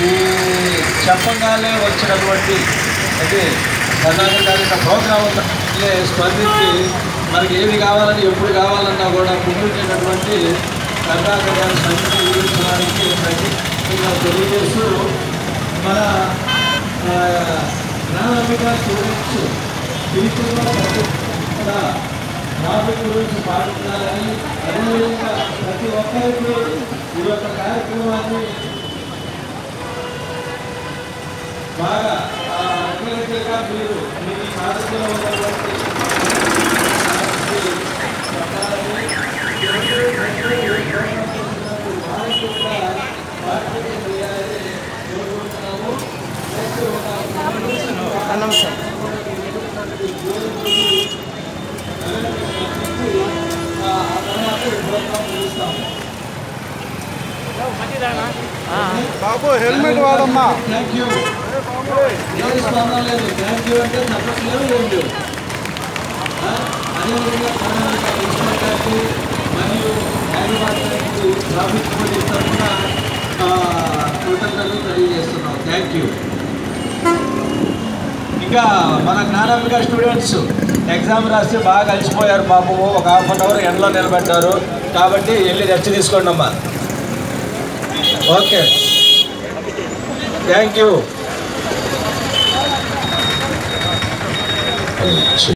ఈ చెప్పగానే వచ్చినటువంటి అంటే కర్ణాటక గారి ప్రోగ్రాం స్పందించి మనకి ఏది కావాలని ఎప్పుడు కావాలన్నా కూడా ముందుంచేటటువంటి కర్ణాటక గారి సంగతి గురించడానికి ప్రత్యేకంగా తెలియజేస్తూ మన గ్రామీణ స్టూడెంట్స్ కూడా ట్రాఫిక్ గురించి పాటించాలని అదేవిధంగా ప్రతి ఒక్కరికి ఈ యొక్క కార్యక్రమాన్ని బాగా రెగ్యులర్గా మీరు మీ సాధనలో ఉన్నటువంటి చెప్పాలని వారికి కూడా పార్టిసిపేట్ చేయాలని కోరుకుంటున్నాము. బాబు హెల్మెట్ వాడమ్మా. Thank you. థ్యాంక్ యూ అంటే చెప్పట్లేదు ఏం లేవు. అదేవిధంగా మరియు హైదరాబాద్ ట్రాఫిక్ పోలీస్ తరఫున కృతజ్ఞతలు తెలియజేస్తున్నాం. Thank you. ఇంకా మన జ్ఞానాంబిక స్టూడెంట్స్ ఎగ్జామ్ రాస్తే బాగా కలిసిపోయారు పాపము. ఒక ½ అవర్ ఎండలో నిలబెట్టారు కాబట్టి వెళ్ళి రెస్ట్ తీసుకోండి అమ్మా. Okay, thank you.